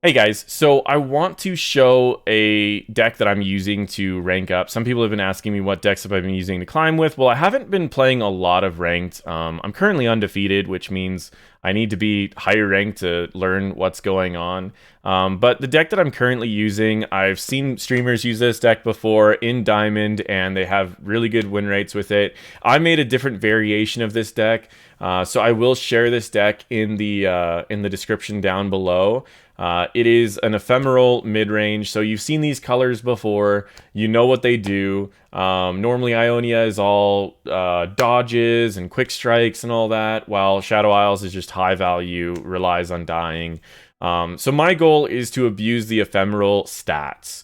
Hey guys, so I want to show a deck that I'm using to rank up. Some people have been asking me what decks have I been using to climb with. Well, I haven't been playing a lot of ranked. I'm currently undefeated, which means I need to be higher ranked to learn what's going on. But the deck that I'm currently using, I've seen streamers use this deck before in Diamond, and they have really good win rates with it. I made a different variation of this deck, so I will share this deck in the description down below. It is an ephemeral mid-range, so you've seen these colors before. You know what they do. Normally, Ionia is all dodges and quick strikes and all that, while Shadow Isles is just high value, relies on dying. So my goal is to abuse the ephemeral stats.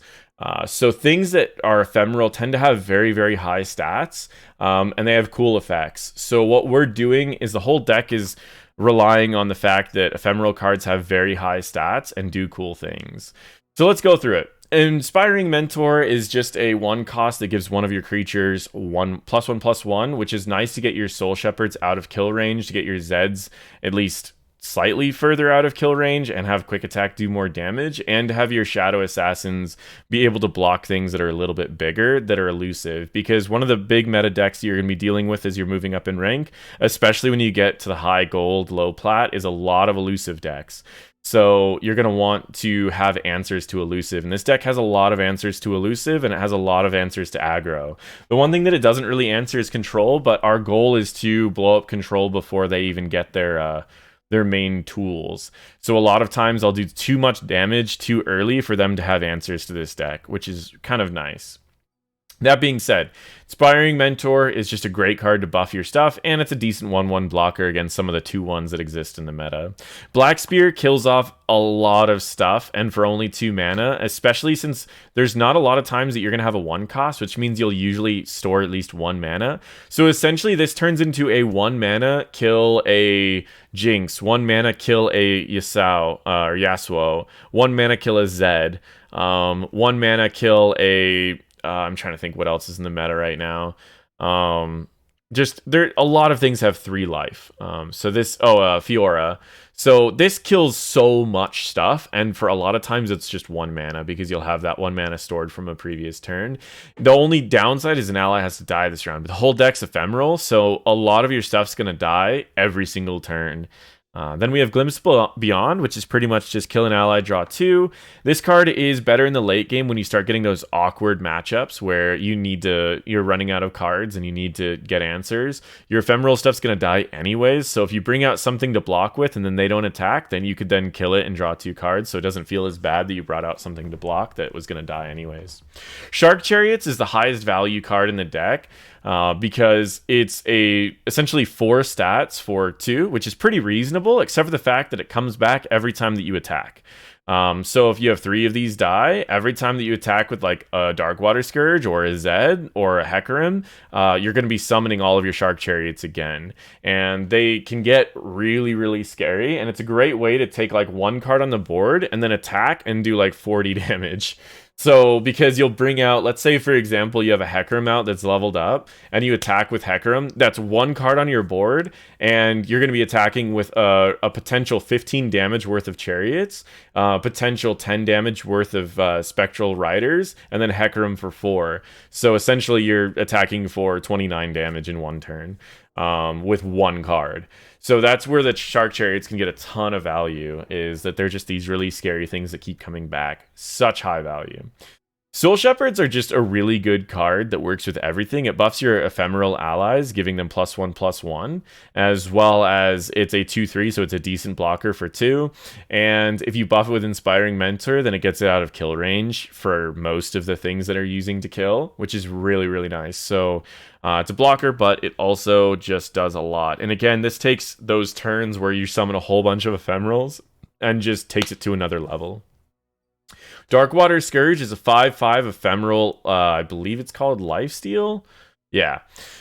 So things that are ephemeral tend to have very, very high stats, and they have cool effects. So what we're doing is the whole deck is relying on the fact that ephemeral cards have very high stats and do cool things. So let's go through it. Inspiring Mentor is just a one cost that gives one of your creatures +1/+1, which is nice to get your Soul Shepards out of kill range, to get your Zeds at least slightly further out of kill range and have quick attack do more damage, and to have your Shadow Assassins be able to block things that are a little bit bigger, that are elusive. Because one of the big meta decks you're going to be dealing with as you're moving up in rank, especially when you get to the high gold, low plat, is a lot of elusive decks. So you're going to want to have answers to elusive. And this deck has a lot of answers to elusive, and it has a lot of answers to aggro. The one thing that it doesn't really answer is control, but our goal is to blow up control before they even get their main tools. So a lot of times I'll do too much damage too early for them to have answers to this deck, which is kind of nice. That being said, Inspiring Mentor is just a great card to buff your stuff, and it's a decent 1/1 blocker against some of the 2/1s that exist in the meta. Black Spear kills off a lot of stuff, and for only 2 mana, especially since there's not a lot of times that you're going to have a 1 cost, which means you'll usually store at least 1 mana. So essentially, this turns into a 1 mana kill a Jinx, 1 mana kill a Yasuo, 1 mana kill a Zed, 1 mana kill a I'm trying to think what else is in the meta right now. Just there, a lot of things have 3 life. So this, Fiora. So this kills so much stuff, and for a lot of times it's just 1 mana because you'll have that 1 mana stored from a previous turn. The only downside is an ally has to die this round, but the whole deck's ephemeral, so a lot of your stuff's gonna die every single turn. Then we have Glimpse Beyond, which is pretty much just kill an ally, draw 2. This card is better in the late game when you start getting those awkward matchups where you're running out of cards and you need to get answers. Your ephemeral stuff's going to die anyways, so if you bring out something to block with and then they don't attack, then you could then kill it and draw 2 cards, so it doesn't feel as bad that you brought out something to block that was going to die anyways. Shark Chariots is the highest value card in the deck. Because it's essentially 4 stats for 2, which is pretty reasonable, except for the fact that it comes back every time that you attack. So if you have 3 of these die, every time that you attack with like a Darkwater Scourge or a Zed or a Hecarim, you're going to be summoning all of your Shark Chariots again. And they can get really, really scary, and it's a great way to take like 1 card on the board and then attack and do like 40 damage. So, because you'll bring out, let's say, for example, you have a Hecarim out that's leveled up, and you attack with Hecarim, that's 1 card on your board, and you're going to be attacking with a potential 15 damage worth of Chariots, potential 10 damage worth of Spectral Riders, and then Hecarim for 4. So, essentially, you're attacking for 29 damage in 1 turn with 1 card. So that's where the Shark Chariots can get a ton of value, is that they're just these really scary things that keep coming back. Such high value. Soul Shepards are just a really good card that works with everything. It buffs your ephemeral allies, giving them +1/+1, as well as it's a 2/3, so it's a decent blocker for 2. And if you buff it with Inspiring Mentor, then it gets it out of kill range for most of the things that are using to kill, which is really, really nice. So it's a blocker, but it also just does a lot. And again, this takes those turns where you summon a whole bunch of ephemerals and just takes it to another level. Darkwater Scourge is a 5/5 ephemeral, I believe it's called Lifesteal. Yeah.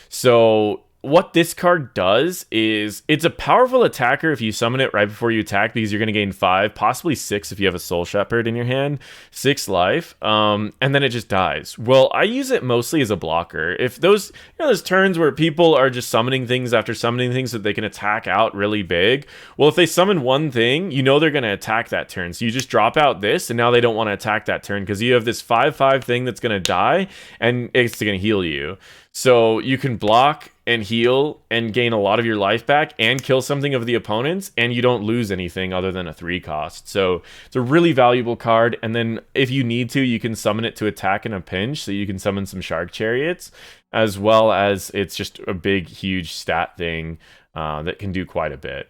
So what this card does is it's a powerful attacker if you summon it right before you attack, because you're going to gain 5, possibly 6 if you have a Soul Shepherd in your hand, 6 life, and then it just dies. Well, I use it mostly as a blocker. If those, those turns where people are just summoning things after summoning things so they can attack out really big, well, if they summon one thing, they're going to attack that turn. So you just drop out this, and now they don't want to attack that turn because you have this 5/5 thing that's going to die, and it's going to heal you. So you can block and heal and gain a lot of your life back and kill something of the opponents, and you don't lose anything other than a 3 cost. So it's a really valuable card. And then if you need to, you can summon it to attack in a pinch, so you can summon some Shark Chariots, as well as it's just a big, huge stat thing that can do quite a bit.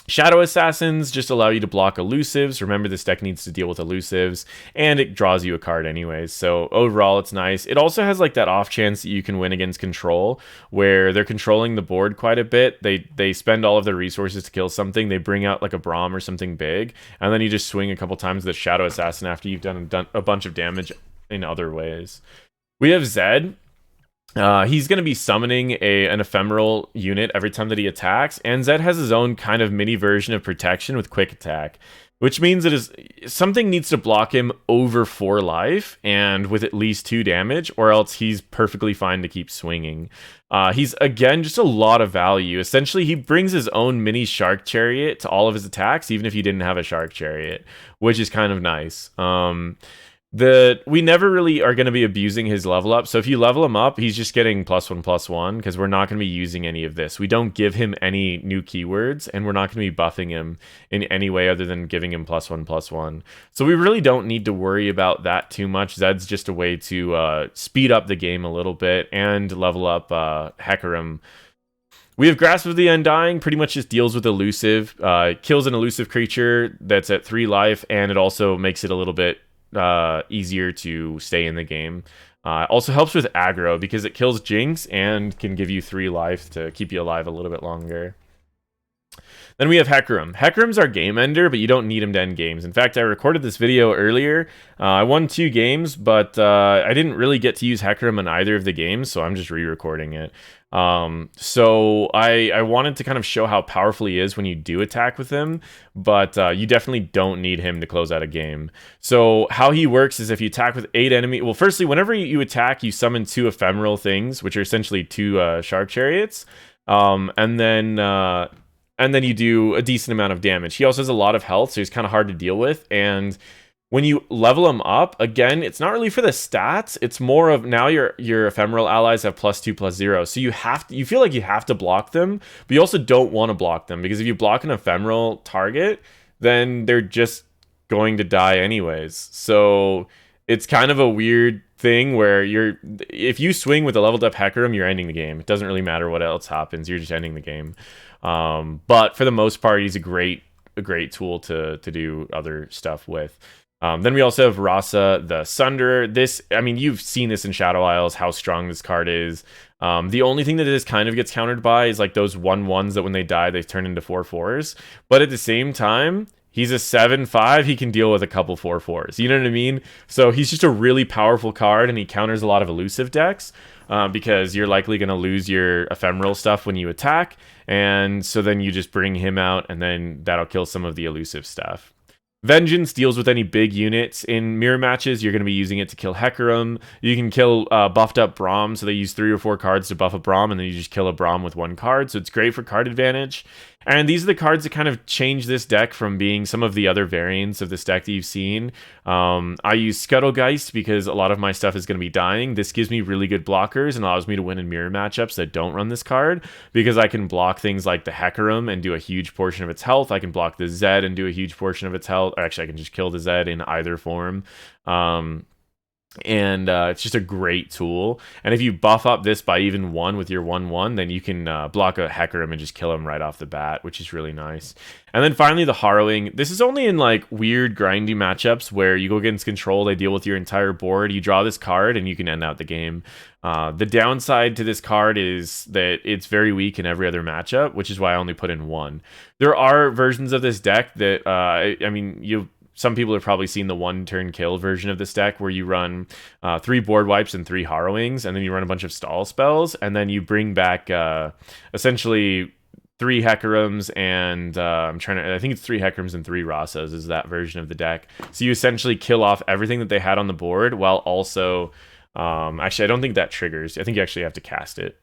Shadow Assassins just allow you to block elusives. Remember, this deck needs to deal with elusives, and it draws you a card anyways. So overall, it's nice. It also has like that off chance that you can win against control, where they're controlling the board quite a bit. They spend all of their resources to kill something. They bring out like a Braum or something big, and then you just swing a couple times with the Shadow Assassin after you've done a bunch of damage in other ways. We have Zed. He's going to be summoning an ephemeral unit every time that he attacks, and Zed has his own kind of mini version of protection with quick attack, which means something needs to block him over 4 life and with at least 2 damage, or else he's perfectly fine to keep swinging. He's, again, just a lot of value. Essentially, he brings his own mini Shark Chariot to all of his attacks, even if he didn't have a Shark Chariot, which is kind of nice. We never really are going to be abusing his level up. So if you level him up, he's just getting +1/+1, because we're not going to be using any of this. We don't give him any new keywords, and we're not going to be buffing him in any way other than giving him +1/+1. So we really don't need to worry about that too much. Zed's just a way to speed up the game a little bit and level up Hecarim. We have Grasp of the Undying, pretty much just deals with elusive, kills an elusive creature that's at 3 life, and it also makes it a little bit easier to stay in the game. Also helps with aggro because it kills Jinx and can give you 3 life to keep you alive a little bit longer. Then we have Hecarim. Hecarim's our game ender, but you don't need him to end games. In fact, I recorded this video earlier. I won 2 games, but I didn't really get to use Hecarim in either of the games, so I'm just re-recording it. So I wanted to kind of show how powerful he is when you do attack with him, but you definitely don't need him to close out a game. So how he works is if you attack with 8 enemies, well, firstly, whenever you attack, you summon 2 ephemeral things, which are essentially 2 Shark Chariots, and then you do a decent amount of damage. He also has a lot of health, so he's kind of hard to deal with, and when you level him up, again, it's not really for the stats. It's more of now your ephemeral allies have +2/+0. So you feel like you have to block them, but you also don't want to block them, because if you block an ephemeral target, then they're just going to die anyways. So it's kind of a weird thing where if you swing with a leveled up Hecarim, you're ending the game. It doesn't really matter what else happens. You're just ending the game. But for the most part, he's a great tool to do other stuff with. Then we also have Rasa, the Sunderer. You've seen this in Shadow Isles, how strong this card is. The only thing that this kind of gets countered by is like those 1/1s that when they die, they turn into 4/4s. But at the same time, he's a 7/5. He can deal with a couple 4/4s. You know what I mean? So he's just a really powerful card, and he counters a lot of elusive decks. Because you're likely going to lose your ephemeral stuff when you attack, and so then you just bring him out, and then that'll kill some of the elusive stuff. Vengeance deals with any big units. In mirror matches, you're going to be using it to kill Hecarim. You can kill buffed up Braum, so they use 3 or 4 cards to buff a Braum, and then you just kill a Braum with 1 card, so it's great for card advantage. And these are the cards that kind of change this deck from being some of the other variants of this deck that you've seen. I use Scuttlegeist because a lot of my stuff is going to be dying. This gives me really good blockers and allows me to win in mirror matchups that don't run this card, because I can block things like the Hecarim and do a huge portion of its health. I can block the Zed and do a huge portion of its health. Or actually, I can just kill the Zed in either form. And it's just a great tool. And if you buff up this by even 1 with your 1/1, then you can block a Hecarim and just kill him right off the bat, which is really nice. And then finally, the Harrowing. This is only in like weird grindy matchups where you go against control, they deal with your entire board, you draw this card, and you can end out the game. The downside to this card is that it's very weak in every other matchup, which is why I only put in 1. There are versions of this deck that, some people have probably seen the one turn kill version of this deck where you run 3 board wipes and 3 harrowings, and then you run a bunch of stall spells, and then you bring back essentially 3 Hecarims and I think it's 3 Hecarims and 3 Rasas is that version of the deck. So you essentially kill off everything that they had on the board while also actually I don't think that triggers. I think you actually have to cast it.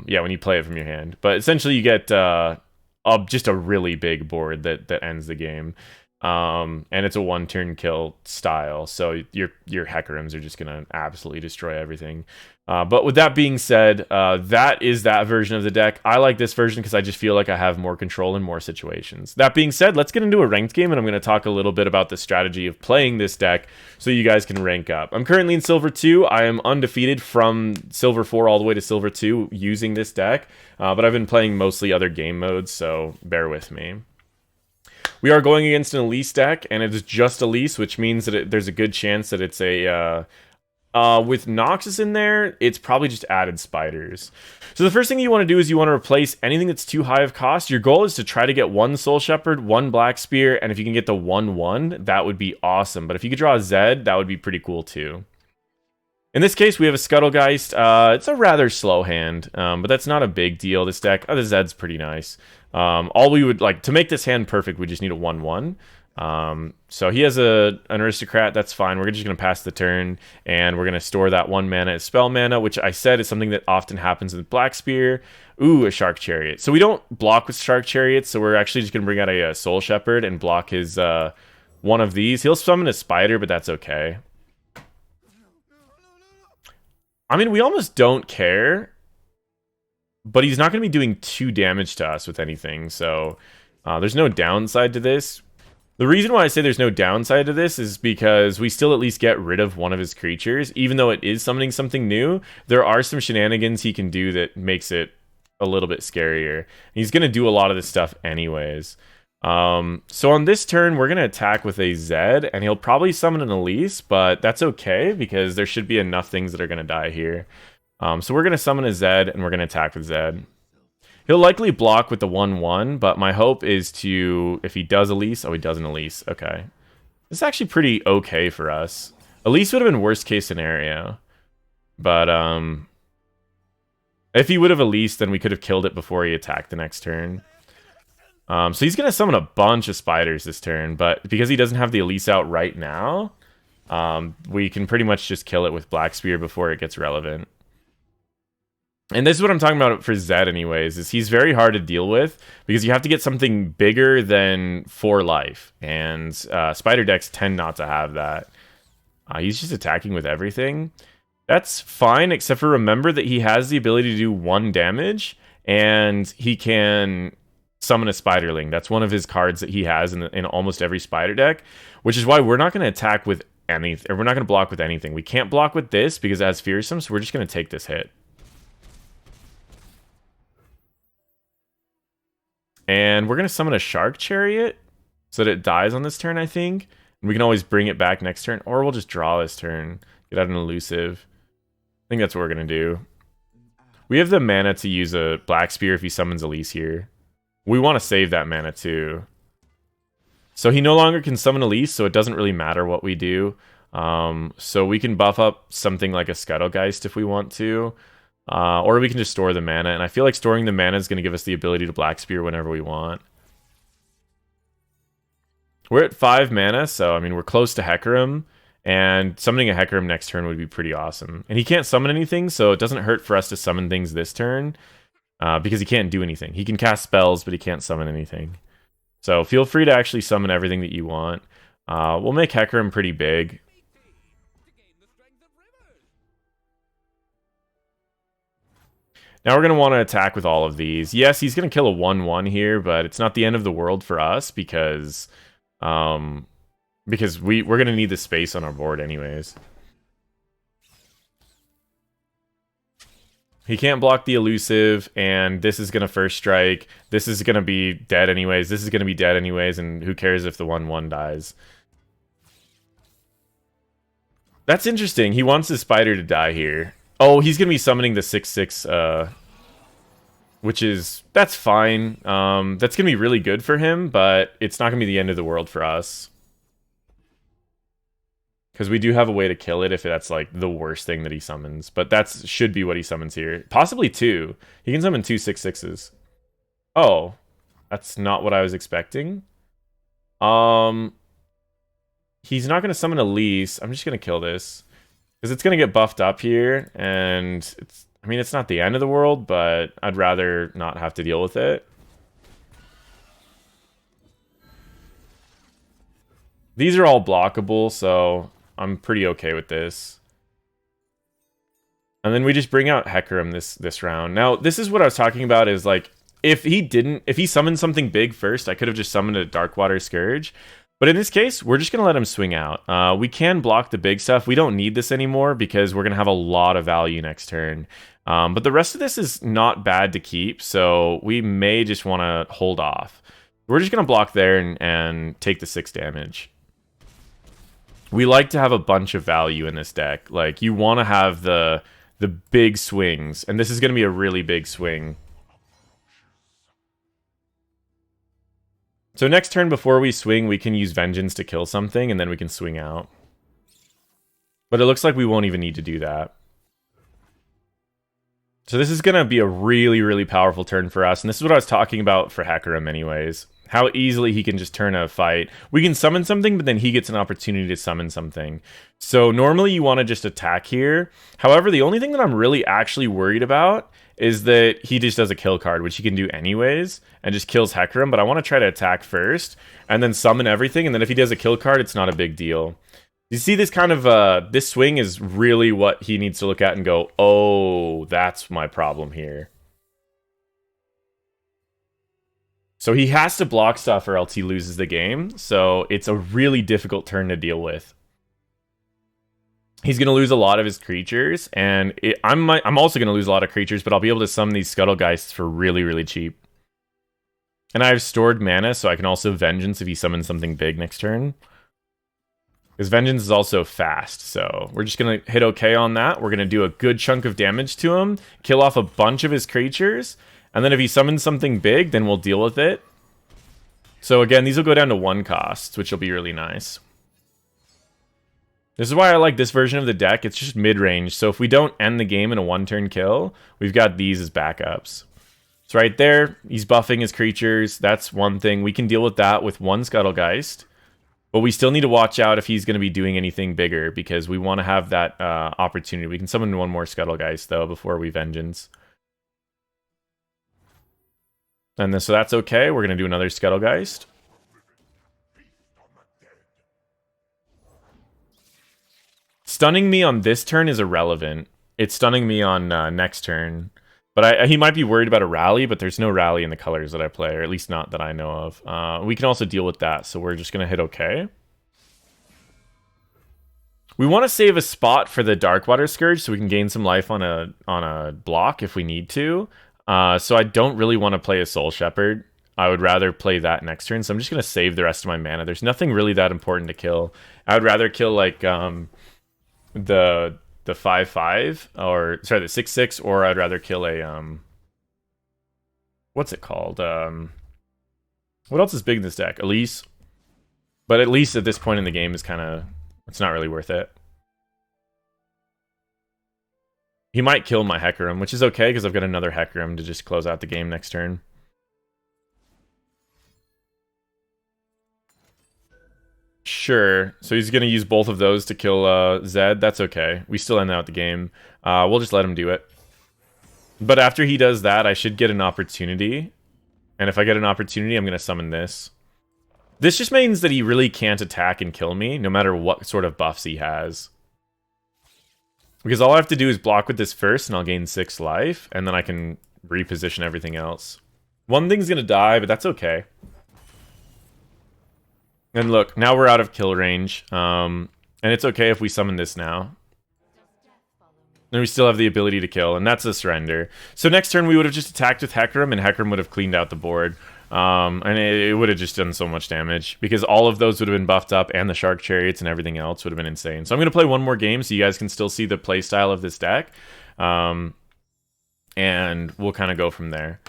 Yeah, when you play it from your hand. But essentially you get just a really big board that ends the game. And it's a 1-turn kill style, so your Hecarims are just gonna absolutely destroy everything. But with that being said, that is that version of the deck. I like this version because I just feel like I have more control in more situations. That being said, let's get into a ranked game, and I'm going to talk a little bit about the strategy of playing this deck so you guys can rank up. I'm currently in Silver 2. I am undefeated from Silver 4 all the way to Silver 2 using this deck, but I've been playing mostly other game modes, so bear with me. We are going against an Elise deck, and it is just Elise, which means that there's a good chance that it's a... with Noxus in there, it's probably just added spiders. So the first thing you want to do is you want to replace anything that's too high of cost. Your goal is to try to get 1 Soul Shepherd, 1 Black Spear, and if you can get the 1/1, that would be awesome. But if you could draw a Zed, that would be pretty cool too. In this case, we have a Scuttlegeist. It's a rather slow hand, but that's not a big deal. This deck, the Zed's pretty nice. All we would like to make this hand perfect, we just need a 1/1. So he has an Aristocrat, that's fine. We're just going to pass the turn, and we're going to store that 1 mana as spell mana, which I said is something that often happens with Black Spear. Ooh, a Shark Chariot. So we don't block with Shark Chariots, so we're actually just going to bring out a Soul Shepherd and block his one of these. He'll summon a Spider, but that's okay. I mean, we almost don't care, but he's not going to be doing 2 damage to us with anything, so there's no downside to this. The reason why I say there's no downside to this is because we still at least get rid of one of his creatures. Even though it is summoning something new, there are some shenanigans he can do that makes it a little bit scarier. He's going to do a lot of this stuff anyways. So on this turn, we're going to attack with a Zed, and he'll probably summon an Elise, but that's okay because there should be enough things that are going to die here. So we're going to summon a Zed, and we're going to attack with Zed. He'll likely block with the 1/1, but my hope is to, if he does Elise, he doesn't Elise. Okay. This is actually pretty okay for us. Elise would have been worst case scenario. But, if he would have Elise, then we could have killed it before he attacked the next turn. So he's going to summon a bunch of spiders this turn, but because he doesn't have the Elise out right now, we can pretty much just kill it with Black Spear before it gets relevant. And this is what I'm talking about for Zed anyways, is he's very hard to deal with because you have to get something bigger than 4 life, and spider decks tend not to have that. He's just attacking with everything. That's fine, except for remember that he has the ability to do 1 damage, and he can summon a Spiderling. That's one of his cards that he has in almost every spider deck, which is why we're not going to attack with anything, or we're not going to block with anything. We can't block with this because it has Fearsome, so we're just going to take this hit. And we're going to summon a Shark Chariot so that it dies on this turn, I think. And we can always bring it back next turn, or we'll just draw this turn, get out an elusive. I think that's what we're going to do. We have the mana to use a Black Spear if he summons Elise here. We want to save that mana too. So he no longer can summon Elise, so it doesn't really matter what we do. So we can buff up something like a Scuttlegeist if we want to. Or we can just store the mana, and I feel like storing the mana is going to give us the ability to Black Spear whenever we want. We're at 5 mana, so I mean we're close to Hecarim, and summoning a Hecarim next turn would be pretty awesome. And he can't summon anything, so it doesn't hurt for us to summon things this turn, because he can't do anything. He can cast spells, but he can't summon anything. So feel free to actually summon everything that you want. We'll make Hecarim pretty big. Now we're going to want to attack with all of these. Yes, he's going to kill a 1/1 here, but it's not the end of the world for us because we're going to need the space on our board anyways. He can't block the elusive, and this is going to first strike. This is going to be dead anyways. This is going to be dead anyways, and who cares if the 1/1 dies? That's interesting. He wants his spider to die here. Oh, he's going to be summoning the 6/6, which is, that's fine. That's going to be really good for him, but it's not going to be the end of the world for us. Because we do have a way to kill it if that's like the worst thing that he summons. But that should be what he summons here. Possibly 2. He can summon 2 6/6s. Oh, that's not what I was expecting. He's not going to summon Elise. I'm just going to kill this. Because it's going to get buffed up here. And it's, I mean, it's not the end of the world, but I'd rather not have to deal with it. These are all blockable, so I'm pretty okay with this. And then we just bring out Hecarim this round. Now, this is what I was talking about is like, if he summoned something big first, I could have just summoned a Darkwater Scourge. But in this case, we're just going to let him swing out. We can block the big stuff. We don't need this anymore because we're going to have a lot of value next turn. But the rest of this is not bad to keep, so we may just want to hold off. We're just going to block there and take the 6 damage. We like to have a bunch of value in this deck. Like, you want to have the big swings, and this is going to be a really big swing. So next turn before we swing, we can use Vengeance to kill something, and then we can swing out. But it looks like we won't even need to do that. So this is going to be a really, really powerful turn for us, and this is what I was talking about for Hecarim anyways. How easily he can just turn a fight. We can summon something, but then he gets an opportunity to summon something. So normally you want to just attack here. However, the only thing that I'm really actually worried about is that he just does a kill card, which he can do anyways, and just kills Hecarim, but I want to try to attack first, and then summon everything, and then if he does a kill card, it's not a big deal. You see this kind of, this swing is really what he needs to look at and go, oh, that's my problem here. So he has to block stuff or else he loses the game, so it's a really difficult turn to deal with. He's going to lose a lot of his creatures, and I'm also going to lose a lot of creatures, but I'll be able to summon these Scuttlegeists for really, really cheap. And I have stored mana, so I can also Vengeance if he summons something big next turn. Because Vengeance is also fast, so we're just going to hit OK on that. We're going to do a good chunk of damage to him, kill off a bunch of his creatures, and then if he summons something big, then we'll deal with it. So again, these will go down to 1 cost, which will be really nice. This is why I like this version of the deck. It's just mid-range, so if we don't end the game in a 1-turn kill, we've got these as backups. So right there, he's buffing his creatures. That's one thing. We can deal with that with 1 Scuttlegeist, but we still need to watch out if he's going to be doing anything bigger, because we want to have that opportunity. We can summon 1 more Scuttlegeist, though, before we Vengeance. And so that's okay. We're going to do another Scuttlegeist. Stunning me on this turn is irrelevant. It's stunning me on next turn. But he might be worried about a rally, but there's no rally in the colors that I play, or at least not that I know of. We can also deal with that, so we're just going to hit OK. We want to save a spot for the Darkwater Scourge so we can gain some life on a block if we need to. So I don't really want to play a Soul Shepherd. I would rather play that next turn, so I'm just going to save the rest of my mana. There's nothing really that important to kill. I would rather kill, like, the 5/5, or sorry, the 6/6, or I'd rather kill a what's it called? What else is big in this deck? Elise. But at least at this point in the game is it's not really worth it. He might kill my Hecarim, which is okay because I've got another Hecarim to just close out the game next turn. Sure. So he's going to use both of those to kill Zed. That's okay. We still end out the game. We'll just let him do it. But after he does that, I should get an opportunity. And if I get an opportunity, I'm going to summon this. This just means that he really can't attack and kill me, no matter what sort of buffs he has. Because all I have to do is block with this first, and I'll gain 6 life, and then I can reposition everything else. One thing's going to die, but that's okay. And look, now we're out of kill range, and it's okay if we summon this now. And we still have the ability to kill, and that's a surrender. So next turn we would have just attacked with Hecarim, and Hecarim would have cleaned out the board. And it would have just done so much damage, because all of those would have been buffed up, and the Shark Chariots and everything else would have been insane. So I'm going to play one more game so you guys can still see the playstyle of this deck. And we'll kind of go from there.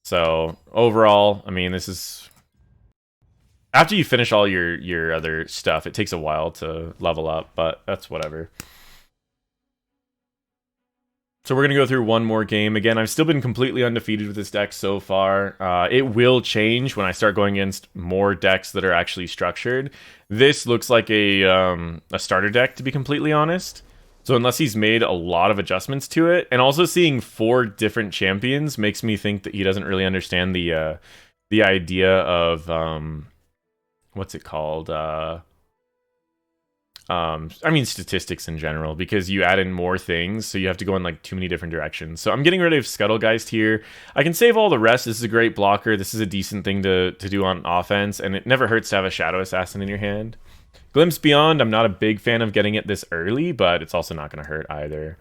So overall, I mean, this is... After you finish all your other stuff, it takes a while to level up, but that's whatever. So we're going to go through one more game. Again, I've still been completely undefeated with this deck so far. It will change when I start going against more decks that are actually structured. This looks like a starter deck, to be completely honest. So unless he's made a lot of adjustments to it, and also seeing 4 different champions makes me think that he doesn't really understand the idea of what's it called? I mean statistics in general, because you add in more things, so you have to go in like too many different directions. So I'm getting rid of Scuttlegeist here. I can save all the rest. This is a great blocker. This is a decent thing to do on offense, and it never hurts to have a Shadow Assassin in your hand. Glimpse Beyond, I'm not a big fan of getting it this early, but it's also not going to hurt either.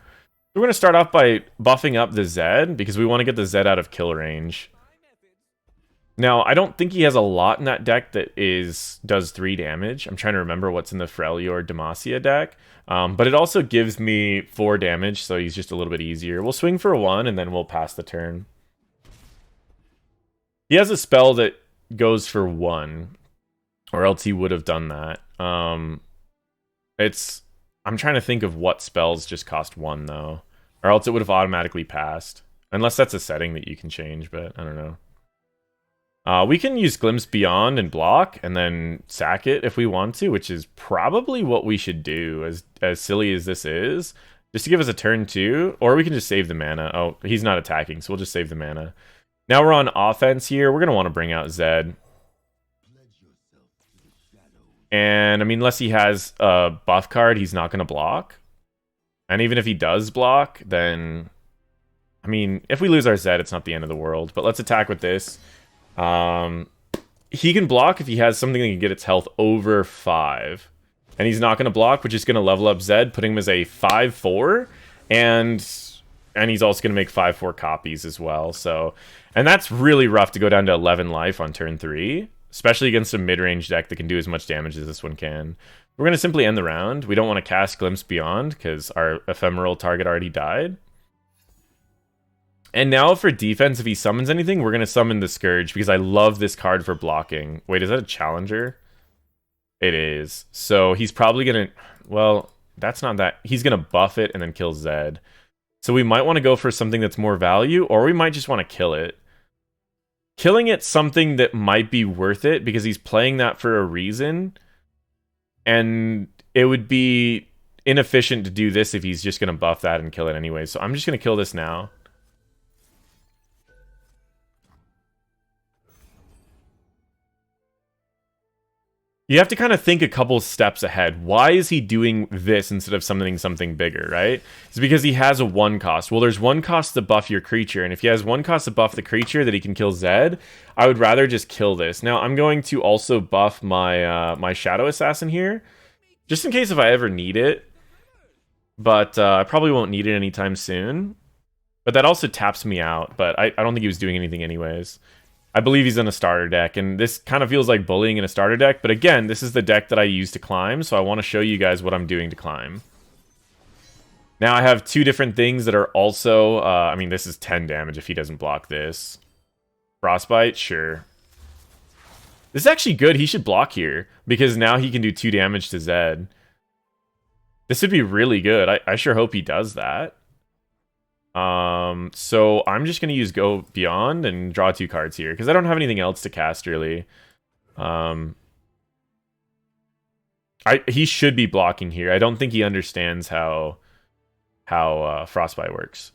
We're going to start off by buffing up the Zed, because we want to get the Zed out of kill range. Now, I don't think he has a lot in that deck that does 3 damage. I'm trying to remember what's in the Freljord Demacia deck. But it also gives me 4 damage, so he's just a little bit easier. We'll swing for 1, and then we'll pass the turn. He has a spell that goes for 1, or else he would have done that. I'm trying to think of what spells just cost 1, though. Or else it would have automatically passed. Unless that's a setting that you can change, but I don't know. We can use Glimpse Beyond and block, and then sack it if we want to, which is probably what we should do, as silly as this is. Just to give us a turn 2, or we can just save the mana. Oh, he's not attacking, so we'll just save the mana. Now we're on offense here. We're going to want to bring out Zed. And, I mean, unless he has a buff card, he's not going to block. And even if he does block, then... I mean, if we lose our Zed, it's not the end of the world. But let's attack with this. He can block if he has something that can get its health over 5. And he's not going to block, which is going to level up Zed, putting him as a 5/4. And he's also going to make 5/4 copies as well. So, and that's really rough to go down to 11 life on turn 3. Especially against a mid-range deck that can do as much damage as this one can. We're going to simply end the round. We don't want to cast Glimpse Beyond, because our ephemeral target already died. And now for defense, if he summons anything, we're going to summon the Scourge, because I love this card for blocking. Wait, is that a challenger? It is. So he's probably going to... Well, that's not that... He's going to buff it and then kill Zed. So we might want to go for something that's more value, or we might just want to kill it. Killing it's something that might be worth it, because he's playing that for a reason. And it would be inefficient to do this if he's just going to buff that and kill it anyway. So I'm just going to kill this now. You have to kind of think a couple steps ahead. Why is he doing this instead of something bigger, right? It's because he has a 1 cost. Well, there's 1 cost to buff your creature, and if he has 1 cost to buff the creature that he can kill Zed, I would rather just kill this. Now, I'm going to also buff my my Shadow Assassin here, just in case if I ever need it. But I probably won't need it anytime soon. But that also taps me out, but I don't think he was doing anything anyways. I believe he's in a starter deck, and this kind of feels like bullying in a starter deck, but again, this is the deck that I use to climb, so I want to show you guys what I'm doing to climb. Now I have 2 different things that are also, I mean, this is 10 damage if he doesn't block this. Frostbite, sure. This is actually good, he should block here, because now he can do 2 damage to Zed. This would be really good, I sure hope he does that. So I'm just going to use Go Beyond and draw 2 cards here, because I don't have anything else to cast, really. He should be blocking here. I don't think he understands how Frostbite works.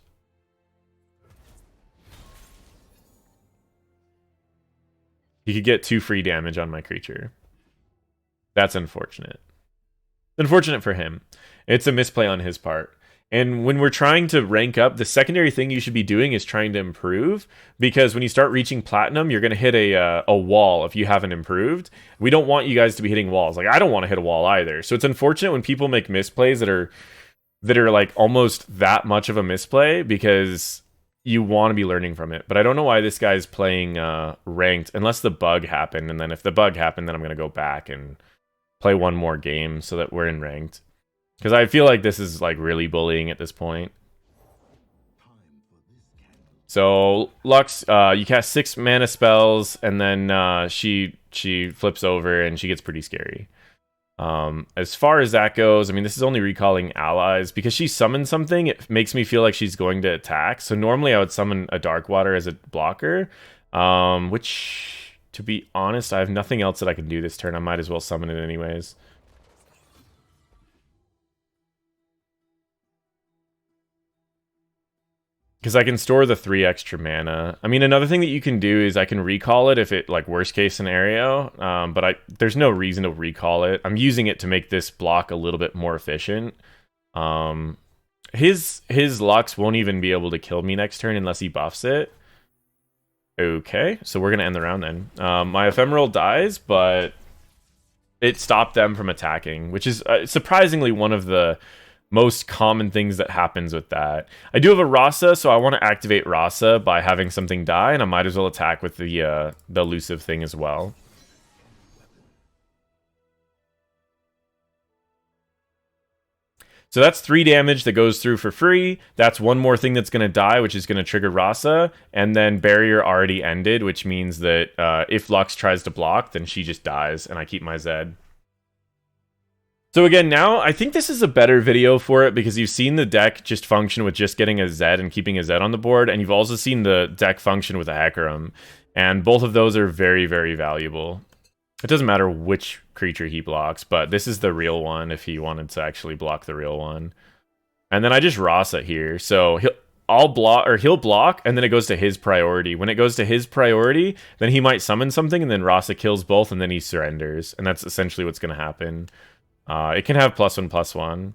He could get 2 free damage on my creature. That's unfortunate. Unfortunate for him. It's a misplay on his part. And when we're trying to rank up, the secondary thing you should be doing is trying to improve, because when you start reaching platinum, you're going to hit a wall if you haven't improved. We don't want you guys to be hitting walls. Like, I don't want to hit a wall either. So it's unfortunate when people make misplays that are like almost that much of a misplay, because you want to be learning from it. But I don't know why this guy's playing ranked, unless the bug happened. And then if the bug happened, then I'm going to go back and play 1 more game so that we're in ranked. Because I feel like this is like really bullying at this point. So Lux, you cast 6 mana spells, and then she flips over and she gets pretty scary. As far as that goes, I mean, this is only recalling allies. Because she summoned something, it makes me feel like she's going to attack. So normally I would summon a Darkwater as a blocker, which, to be honest, I have nothing else that I can do this turn. I might as well summon it anyways. Because I can store the 3 extra mana. I mean, another thing that you can do is I can recall it if it, like, worst case scenario. But there's no reason to recall it. I'm using it to make this block a little bit more efficient. His Lux won't even be able to kill me next turn unless he buffs it. Okay, so we're going to end the round then. My Ephemeral dies, but it stopped them from attacking, which is surprisingly one of the most common things that happens with that. I do have a Rasa, so I want to activate Rasa by having something die, and I might as well attack with the elusive thing as well. So that's 3 damage that goes through for free. That's one more thing that's going to die, which is going to trigger Rasa. And then Barrier already ended, which means that if Lux tries to block, then she just dies, and I keep my Zed. So again, now I think this is a better video for it because you've seen the deck just function with just getting a Zed and keeping a Zed on the board, and you've also seen the deck function with a Hecarim. And both of those are very, very valuable. It doesn't matter which creature he blocks, but this is the real one if he wanted to actually block the real one. And then I just Rasa here. So he'll block, and then it goes to his priority. When it goes to his priority, then he might summon something, and then Rasa kills both, and then he surrenders. And that's essentially what's going to happen. It can have +1/+1.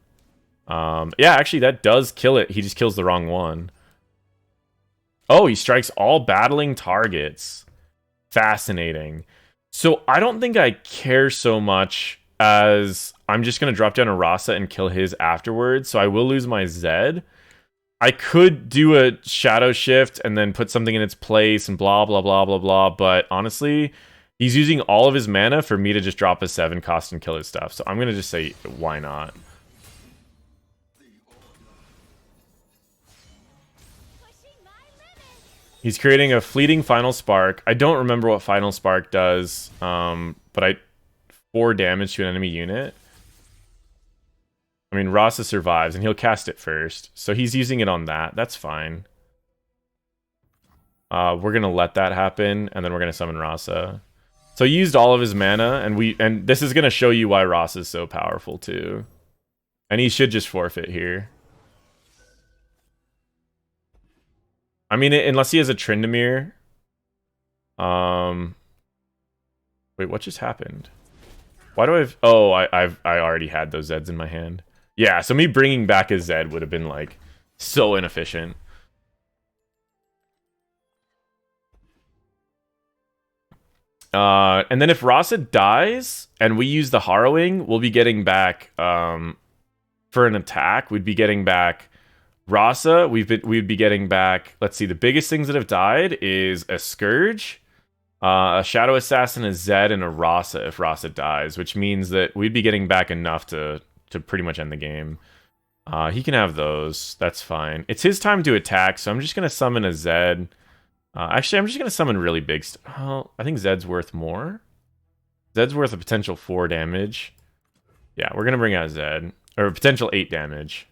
Yeah, actually, that does kill it. He just kills the wrong one. Oh, he strikes all battling targets. Fascinating. So I don't think I care so much as I'm just going to drop down a Rasa and kill his afterwards. So I will lose my Zed. I could do a Shadow Shift and then put something in its place and blah, blah, blah, blah, blah. But honestly, he's using all of his mana for me to just drop a 7 cost and kill his stuff. So I'm going to just say, why not? He's creating a fleeting Final Spark. I don't remember what Final Spark does, but 4 damage to an enemy unit. I mean, Rasa survives, and he'll cast it first. So he's using it on that. That's fine. We're going to let that happen, and then we're going to summon Rasa. So he used all of his mana, and this is going to show you why Rasa is so powerful, too. And he should just forfeit here. I mean, unless he has a Tryndamere. Wait, what just happened? Why do I have... Oh, I already had those Zeds in my hand. Yeah, so me bringing back a Zed would have been, like, so inefficient. And then if Rasa dies, and we use the Harrowing, we'll be getting back... for an attack, we'd be getting back... Rasa, we'd be getting back... Let's see, the biggest things that have died is a Scourge, a Shadow Assassin, a Zed, and a Rasa if Rasa dies, which means that we'd be getting back enough to pretty much end the game. He can have those. That's fine. It's his time to attack, so I'm just going to summon a Zed. Actually, I'm just going to summon really big... Oh, I think Zed's worth more. Zed's worth a potential 4 damage. Yeah, we're going to bring out Zed. Or a potential 8 damage.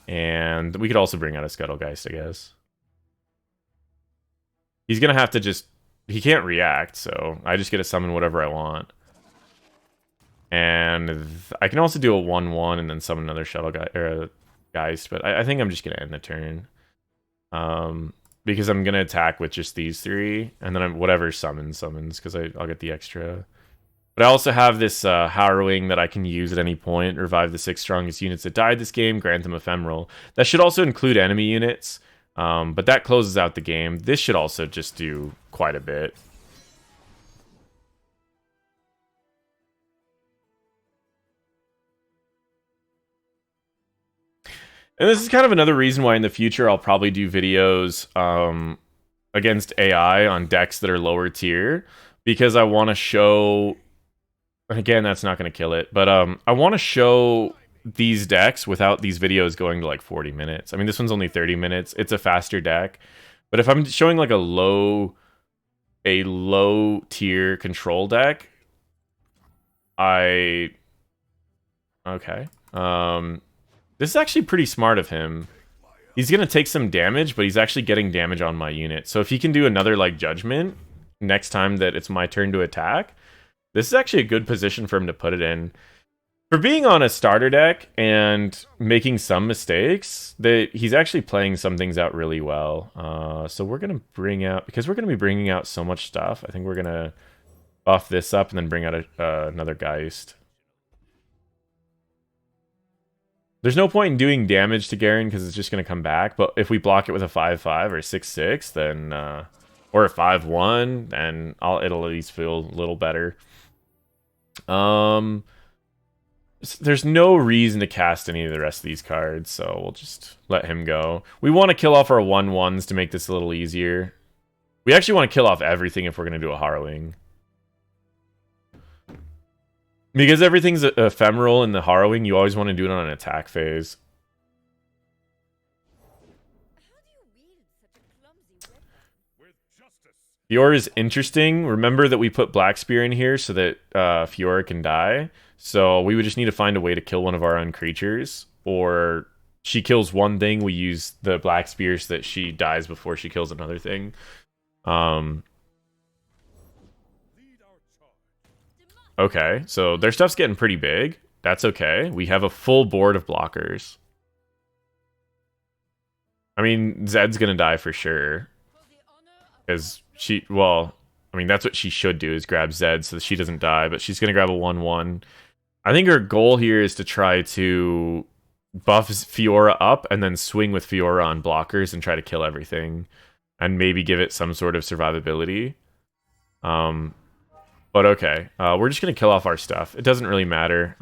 And we could also bring out a Scuttlegeist, I guess. He's going to have to just... He can't react, so I just get to summon whatever I want. And I can also do a 1/1 and then summon another Geist, but I think I'm just going to end the turn. Because I'm going to attack with just these 3, and then whatever summons, because I'll get the extra... But I also have this Harrowing that I can use at any point. Revive the 6 strongest units that died this game. Grant them Ephemeral. That should also include enemy units. But that closes out the game. This should also just do quite a bit. And this is kind of another reason why in the future I'll probably do videos against AI on decks that are lower tier. Because I want to show... Again, that's not going to kill it. But I want to show these decks without these videos going to like 40 minutes. I mean, this one's only 30 minutes. It's a faster deck. But if I'm showing like a low tier control deck, okay. This is actually pretty smart of him. He's gonna take some damage, but he's actually getting damage on my unit. So if he can do another like judgment next time that it's my turn to attack, this is actually a good position for him to put it in. For being on a starter deck and making some mistakes, he's actually playing some things out really well. So we're gonna bring out, because we're gonna be bringing out so much stuff. I think we're gonna buff this up and then bring out another Geist. There's no point in doing damage to Garen because it's just going to come back. But if we block it with a 5/5 or 6/6, then or a 5/1, then it'll at least feel a little better. There's no reason to cast any of the rest of these cards, so we'll just let him go. We want to kill off our 1/1s to make this a little easier. We actually want to kill off everything if we're going to do a Harrowing. Because everything's ephemeral in the Harrowing, you always want to do it on an attack phase. Fiora is interesting. Remember that we put Black Spear in here so that Fiora can die. So we would just need to find a way to kill one of our own creatures. Or she kills one thing, we use the Black Spear so that she dies before she kills another thing. Okay, so their stuff's getting pretty big. That's okay. We have a full board of blockers. I mean, Zed's gonna die for sure. Because well, I mean, that's what she should do, is grab Zed so that she doesn't die, but she's gonna grab a 1/1. I think her goal here is to try to buff Fiora up and then swing with Fiora on blockers and try to kill everything. And maybe give it some sort of survivability. But okay, we're just going to kill off our stuff. It doesn't really matter.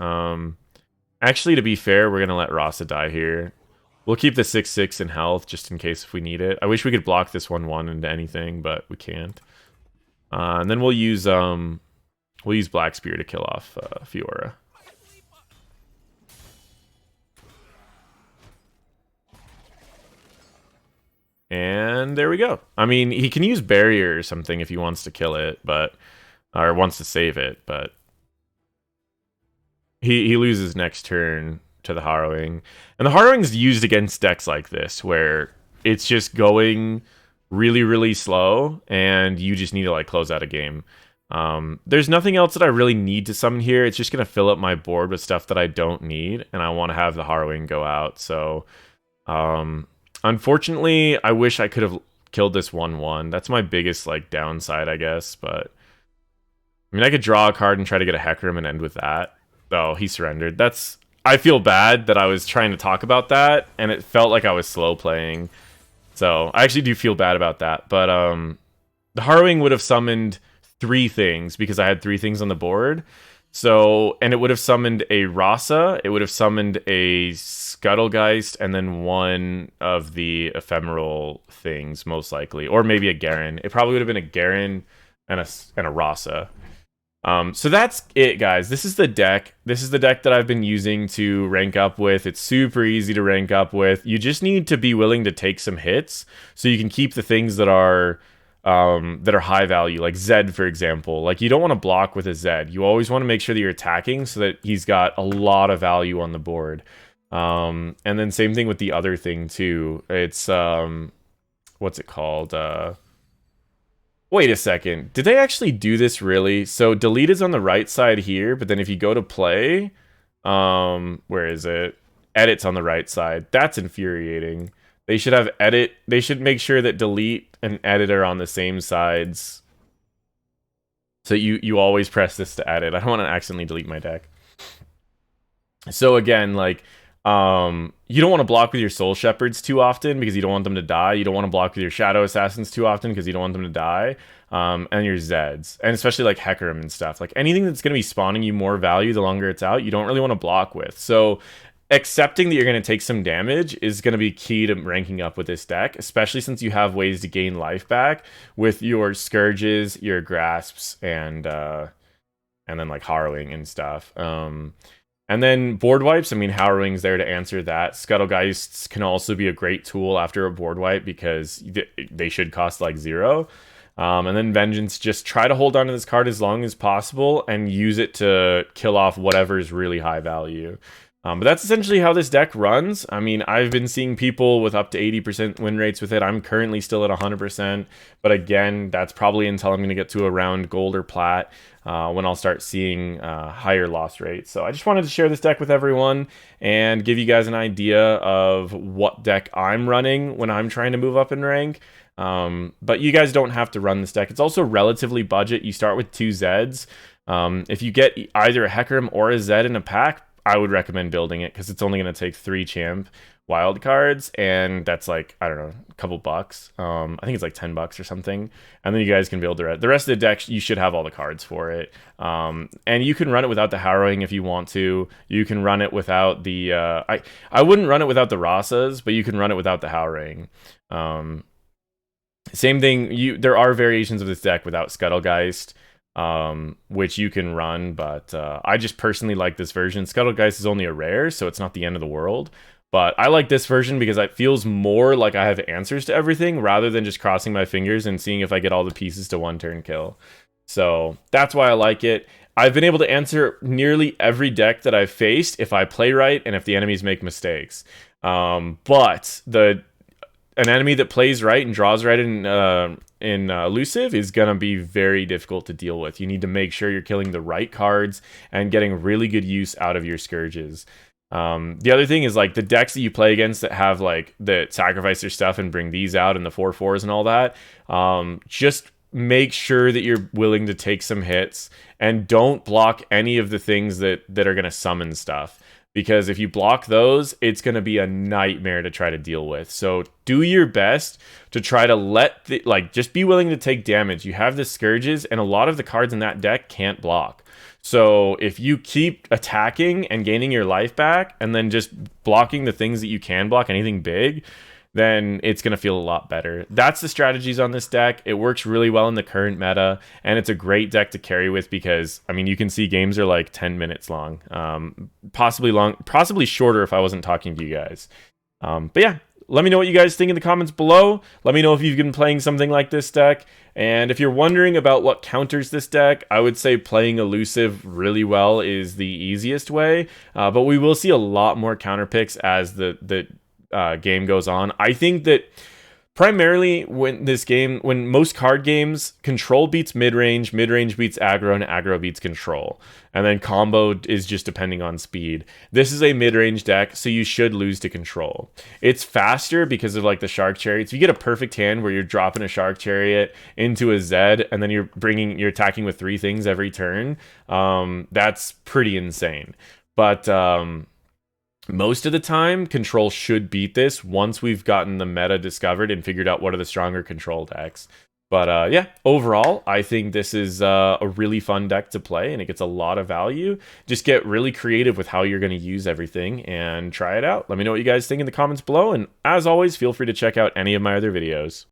Actually, to be fair, we're going to let Rasa die here. We'll keep the 6/6 in health just in case if we need it. I wish we could block this 1/1 into anything, but we can't. And then we'll use Black Spear to kill off Fiora. And there we go. I mean, he can use Barrier or something if he wants to kill it, but... or wants to save it, but he loses next turn to the Harrowing. And the Harrowing's used against decks like this, where it's just going really, really slow, and you just need to like close out a game. There's nothing else that I really need to summon here. It's just going to fill up my board with stuff that I don't need, and I want to have the Harrowing go out. So, unfortunately, I wish I could have killed this 1/1. That's my biggest like downside, I guess, but... I mean, I could draw a card and try to get a Hecarim and end with that. Oh, he surrendered. I feel bad that I was trying to talk about that, and it felt like I was slow playing. So, I actually do feel bad about that. But, the Harrowing would have summoned 3 things, because I had 3 things on the board. So, and it would have summoned a Rasa, it would have summoned a Scuttlegeist, and then one of the ephemeral things, most likely. Or maybe a Garen. It probably would have been a Garen and a Rasa. So that's it, guys. This is the deck. This is the deck that I've been using to rank up with. It's super easy to rank up with. You just need to be willing to take some hits so you can keep the things that are high value, like Zed, for example. Like, you don't want to block with a Zed. You always want to make sure that you're attacking so that he's got a lot of value on the board. And then same thing with the other thing too. It's what's it called? Wait a second. Did they actually do this really? So delete is on the right side here, but then if you go to play, where is it? Edit's on the right side. That's infuriating. They should have edit. They should make sure that delete and edit are on the same sides. So you always press this to edit. I don't want to accidentally delete my deck. So again, like, you don't want to block with your Soul Shepards too often because you don't want them to die. You don't want to block with your Shadow Assassins too often because you don't want them to die. And your Zeds. And especially like Hecarim and stuff. Like anything that's going to be spawning you more value the longer it's out, you don't really want to block with. So accepting that you're going to take some damage is going to be key to ranking up with this deck, especially since you have ways to gain life back with your Scourges, your Grasps, and then like Harrowing and stuff. And then board wipes, I mean, Harrowing's there to answer that. Scuttlgeists can also be a great tool after a board wipe because they should cost like 0. And then Vengeance, just try to hold on to this card as long as possible and use it to kill off whatever is really high value. But that's essentially how this deck runs. I mean, I've been seeing people with up to 80% win rates with it. I'm currently still at 100%. But again, that's probably until I'm going to get to around gold or plat when I'll start seeing higher loss rates. So I just wanted to share this deck with everyone and give you guys an idea of what deck I'm running when I'm trying to move up in rank. But you guys don't have to run this deck. It's also relatively budget. You start with 2 Zeds. If you get either a Hecarim or a Zed in a pack, I would recommend building it because it's only going to take 3 champ wild cards, and that's like, I don't know, a couple bucks. I think it's like $10 or something, and then you guys can build the rest. The rest of the deck, you should have all the cards for it, and you can run it without the Harrowing if you want to. You can run it without the I wouldn't run it without the Rasas, but you can run it without the Harrowing. Same thing, there are variations of this deck without Scuttlgeist, which you can run, but I just personally like this version. Scuttlgeist is only a rare, so it's not the end of the world. But I like this version because it feels more like I have answers to everything rather than just crossing my fingers and seeing if I get all the pieces to 1-turn kill. So that's why I like it. I've been able to answer nearly every deck that I've faced if I play right and if the enemies make mistakes. But an enemy that plays right and draws right in elusive is gonna be very difficult to deal with. You need to make sure you're killing the right cards and getting really good use out of your scourges. The other thing is like the decks that you play against that have like that sacrifice their stuff and bring these out in the 4/4s and all that. Just make sure that you're willing to take some hits and don't block any of the things that are gonna summon stuff. Because if you block those, it's going to be a nightmare to try to deal with. So do your best to try to just be willing to take damage. You have the Scourges, and a lot of the cards in that deck can't block. So if you keep attacking and gaining your life back, and then just blocking the things that you can block, anything big, then it's going to feel a lot better. That's the strategies on this deck. It works really well in the current meta, and it's a great deck to carry with because, I mean, you can see games are like 10 minutes long. Possibly shorter if I wasn't talking to you guys. But yeah, let me know what you guys think in the comments below. Let me know if you've been playing something like this deck. And if you're wondering about what counters this deck, I would say playing elusive really well is the easiest way. But we will see a lot more counter picks as the game goes on. I think that primarily when most card games, control beats mid-range, mid-range beats aggro, and aggro beats control. And then combo is just depending on speed. This is a mid-range deck, so you should lose to control. It's faster because of like the Shark Chariots. If you get a perfect hand where you're dropping a Shark Chariot into a Zed, and then you're attacking with 3 things every turn, that's pretty insane. But most of the time, control should beat this once we've gotten the meta discovered and figured out what are the stronger control decks. But yeah, overall, I think this is a really fun deck to play, and it gets a lot of value. Just get really creative with how you're going to use everything and try it out. Let me know what you guys think in the comments below, and as always, feel free to check out any of my other videos.